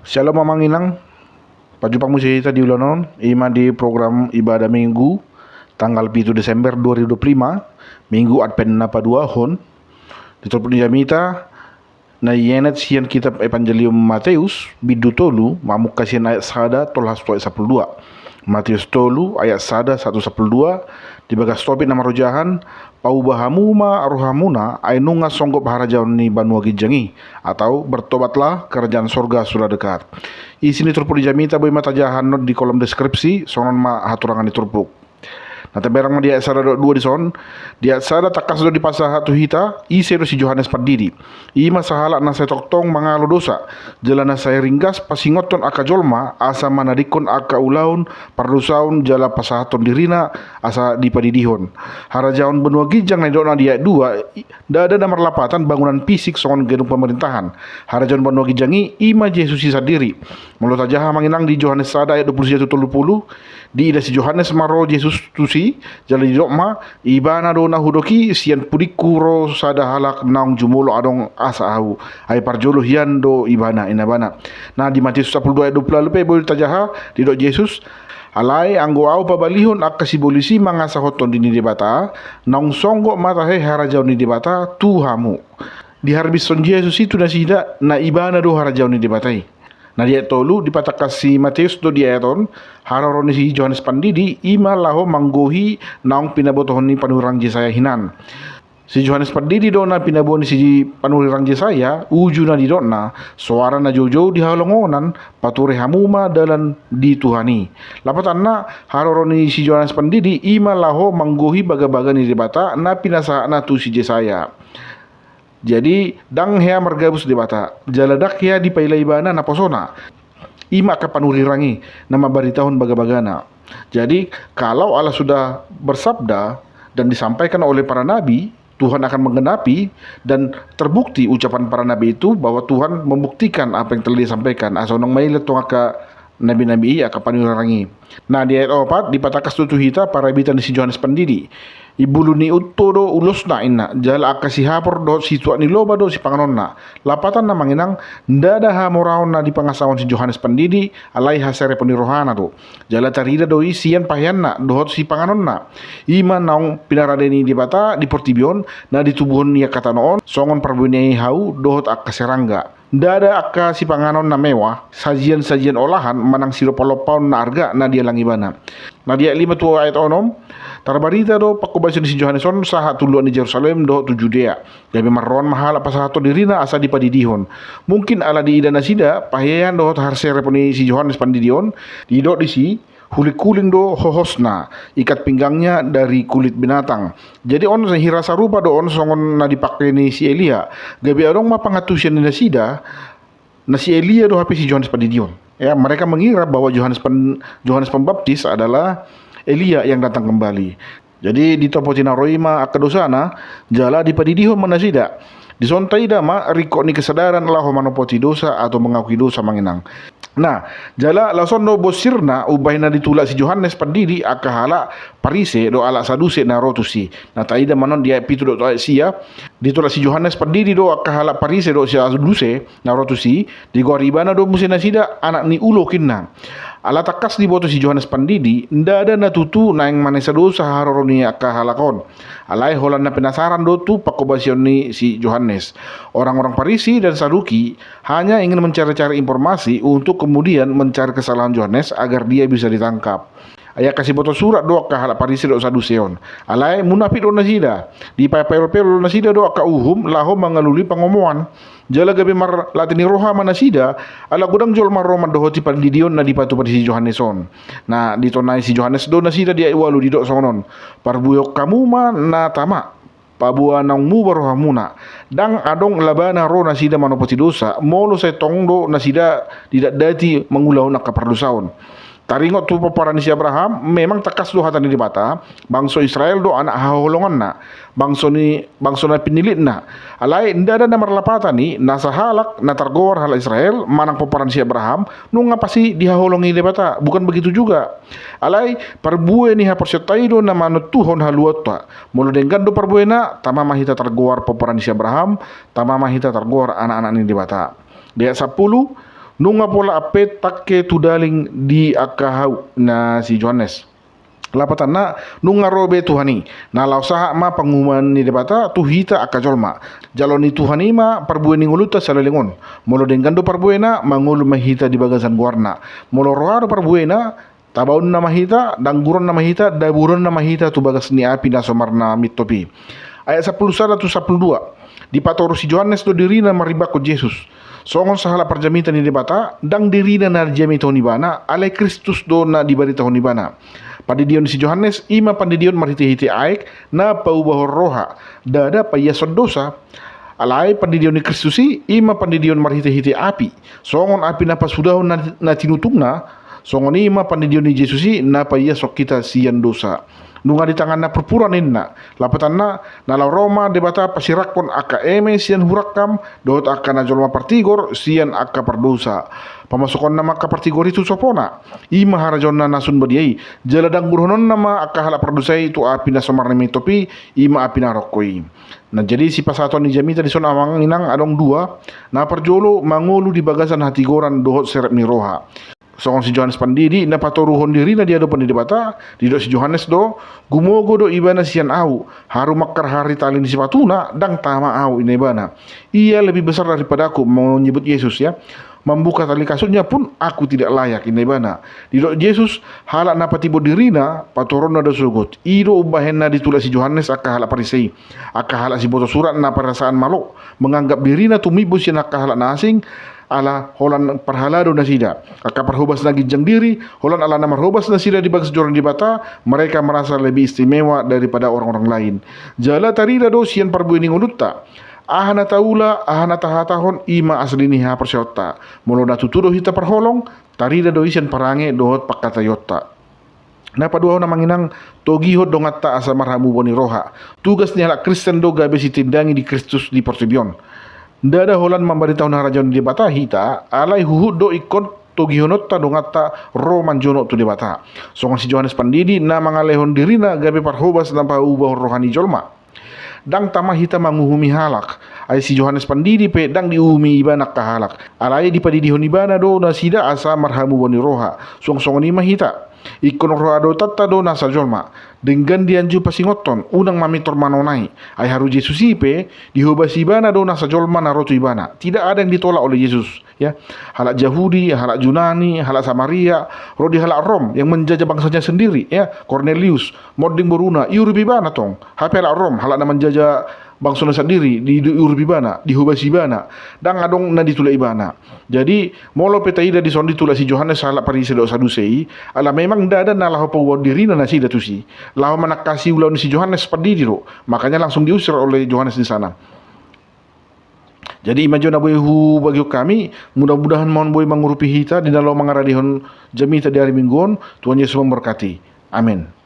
Shalom Mamanginang, pajupang musik di ulanon, ima di program ibadah minggu, tanggal 7 Desember 2025, minggu Advent napa dua hon, ditolpun jamita, na yenet sian kitab Evangelium Matius, bidu tolu, mamuk kasihan ayat sada, tolhas ayat 12. Matius tolu, ayat sada, 112, di bagas topik nama rojahan, paubahamuma rohamuna ainunga songgop harajaun ni banua gijangi, atau bertobatlah kerajaan sorga sudah dekat. Isini turpuk dijamita boy mata jahan not di kolom deskripsi sonon ma haturangan diturpuk. Nah teberang dia sada dua di son, dia sada takas do di pasal hatu hita, ise do si Yohanes Pandidi. Ima sahala na saya toktong mangalo dosa, jalana saya ringgas pasingoton aka jolma, asa manadikon aka ulaun, pardusaun jala pasahaton dirina, asa dipadidihon. Harajaon benua gijang na dona dia dua, dada na marlapatan bangunan fisik songon gedung pemerintahan. Harajaon benua gijangi, ima Yesus sisa diri. Mulut aja manginang di Yohanes sada ayat 21 di ida si Yohanes maro Yesus tusi jala di dokma ibana do na hudoki sian pudikuro sada halak naung jumulo adong asa au ai parjolo hian do ibana inabana. Nah di Matius 12 ayat 20 lepe boleh tajaha di dok Yesus alai anggo au pabalihon akasi bolisi mangasa hoton di debata naung songgo matahe harajau ni debata tuhamu di harbison Yesus itu nasida na ibana do harajau ni debatai. Nah dia tolu dipatakas si Matius do dia ton haroroni si Yohanes Pandidi ima laho manggohi naong pinabotohon ni panurang Jesaya hinan. Si Yohanes Pandidi do na pinaboni si panurang Jesaya uju na di na suara na jojo di halongonan pature hamuma dalan di Tuhani. Lapatan na haroroni si Yohanes Pandidi ima laho manggohi baga-baga ni debata na pinasa na tu si Jesaya. Jadi dang hea margabus debata jaladak hea di pailaibana na posona ima ka panurirangi nama baritahun baga-bagana. Jadi kalau Allah sudah bersabda dan disampaikan oleh para nabi, Tuhan akan menggenapi dan terbukti ucapan para nabi itu bahwa Tuhan membuktikan apa yang telah disampaikan. Asonong may letong aka nabi-nabi aka panurirangi. Nah di ayat 4 dipatakas tutu hita para bitan si Yohanes Pandidi. Ibulu ni utto do ulos na ina jala akasi hapor do si tuak ni loba do si panganon na lapatan na manginang ndada ha moraon na di pangasawan si Yohanes Pandidi alai hasere penirohana do jala tarida do isian pahian na dohot si panganon na ima naong pinaradeni di bata di portibion na di tubuhon niya katanoon songon parbunyai hau dohot akaserangga. Dada akka si panganon na mewah, sajian-sajian olahan manang siropalopaun na arga na dia langibana. Na dia 5 tu ayat onom, tarbarita do pakubasin si Yohaneson saha tuluan di Jerusalem do tu Judea. Gabi marron mahal apa sahato dirina asa dipadidihon. Mungkin ala di ida nasida paheyan do harsere poni si Yohanes Pandidion di do di si kuling do hohosna ikat pinggangnya dari kulit binatang. Jadi on hirasa rupa do on songon na dipakai ni si Elia. Gabi adong mapangatusian ni nasida na si Elia do hapi si Yohanes Pandidion. Ya, mereka mengira bahwa Yohanes Pembaptis adalah Elia yang datang kembali. Jadi di topotina roima akadosana jala dipadidihon manasida. Disontai dama riko ni kesadaran lah manopoti dosa atau mengakui dosa manginang. Nah, jala lasondo bosirna ubahina ditulak si Yohanes Pandidi akahala parise do ala saduse na rotusi. Nah, taida manon dia pitu do sia ditulak si Yohanes Pandidi do akahala parise do si saduse na rotusi di goribana do musina sida anak ni ulo kinna. Ala takas di boto si Yohanes Pandidi nda ada natutu na yang manesa dosa haroroni akahalakon. Alai holan na penasaran do tu pakobasion ni si Yohanes. Orang-orang Parisi dan Saduki hanya ingin mencari-cari informasi untuk kemudian mencari kesalahan Yohanes agar dia bisa ditangkap. Ayah kasih boto surat doa ke halak Parisi do Saduseon. Alai munafik do nasida. Di papel-papel nasida do ka uhum laho mengaluli pengomongan. Jala gabi mar latini roha manasida ala gudang jol maroma dohoti Pandidion na dipatu pada si Yohaneson. Nah ditonai si Yohanes do nasida dia iwalu di dok sonon. Parbuyok kamu ma na tama. Pabua nang mu barohamuna dang adong labana ro nasida manopoti dosa molo saya tongdo nasida tidak dati mengulau nak keperdusaun. Taringot tu paparan si Abraham memang takas do hatan di bata bangso Israel do anak haholongan na bangso na pinilit na alai ndada na marlapatan ni nasa halak na targor hal Israel manang paparan si Abraham nung ngapasi dihaholongi di bata bukan begitu juga alai parbue ni haporsetai do na manutuhon haluota mulu denggan do parbue na tama mahita targor paparan si Abraham tama mahita targor anak-anak ni di bata dia 10 Nunga pola ape takke tudaling di akahau na si Johannes. Lapatan na nunga robe Tuhani na lausaha ma pangumuman ni debata tuhita akajolma jalon ni Tuhani ma parbuen ni nguluta salalingon molo denggando parbuena mangulu mahita di bagasan guarna molo roaro parbuena tabaun na mahita dangguron na mahita daburon na mahita tu bagas ni api na somarna mitopi ayat 11 tu 12 di patoru si Johannes do dirina maribako Jesus songon sahala parjamita ni debata dang dirina na jamito ni bana alai Kristus do na dibarita ni bana Pandidion si Johannes ima pandidion marhiti-hiti aik na paubah roha dada payasod dosa alai pandidion ni Kristusi ima pandidion marhiti-hiti api songon api na pasudaw na tinutungna songon ima pandidion ni Jesusi na payasok kita siyan dosa nunga di tangan na perpuranin na lapatan na nalau Roma debata pasirakon aka eme sian hurakam dot aka na jolma partigor sian aka perdosa pamasukon nama aka partigor itu sopona ima harajon na nasun badiai jaladang burhonon nama aka hala perdosai tu api na somarne mitopi ima api na rokoi nah jadi si pasaton ni jamita di son awang inang adong dua na perjolo mangulu di bagasan hati goran dohot serep ni roha songon si Johannes pandidi na patoruhon diri na dia do pandidi bata di do si Johannes do gumogo do ibana sian au haru makkar hari talin si patuna dang tama au ina ibana ia lebih besar daripada aku menyebut Yesus ya membuka tali kasutnya pun aku tidak layak ina ibana di do Yesus halak na patibo dirina patoron na do sugot ido ubahen na ditulis si Johannes aka halak parisei aka halak si boto surat na perasaan malo menganggap dirina tumibo sian aka halak na asing ala holan parhalado na sida aka parhubas na gijang diri holan ala na marhubas na sida di bagas joran di bata mereka merasa lebih istimewa daripada orang-orang lain jala tarida do sian parbuini ngulutta ahana taula ahana tahatahon ima aslini ha persyota molo na tutudo hita parholong tarida do isian parange dohot pakata yotta na padua na manginang togihot dongatta asa marhamu boni roha tugas ni halak Kristen do gabe sitindangi di Kristus di Porsibion Dada holan memberitahu na rajon di bata hita alai huhud do ikon togihonot ta dongata roman jono tu di bata songon si Johannes pandidi na mangalehon dirina gabe parhobas na paubah rohani jolma dang tama hita manguhumi halak ay si Johannes pandidi pe dang diumi ibana kahalak alai dipadidihon ibana do na sida asa marhamu boni roha song-songon ima hita ikon roha do tatta do nasa jolma dengan dianju pasingoton unang mamitor manonai ay haru Yesus ipe dihobas ibana do nasa jolma narotu ibana tidak ada yang ditolak oleh Yesus ya halak Yahudi halak Yunani halak Samaria rodi halak Rom yang menjajah bangsanya sendiri ya Cornelius moding boruna iuribibana tong hape halak Rom halak na menjajah bangsana sendiri di urbibana di hubas ibana dang adong na ditula ibana jadi molo petaida di son ditula si Johannes halak parise do sadusei ala memang dada na laho pawon dirina na sida tusi laho manakasi ulau si Johannes padidi ro makanya langsung diusir oleh Johannes di sana jadi imajo na boy hu bagi kami mudah-mudahan mohon boy mangurupi hita di dalam mengaradihon jamita di hari mingguon Tuhan Yesus memberkati amin.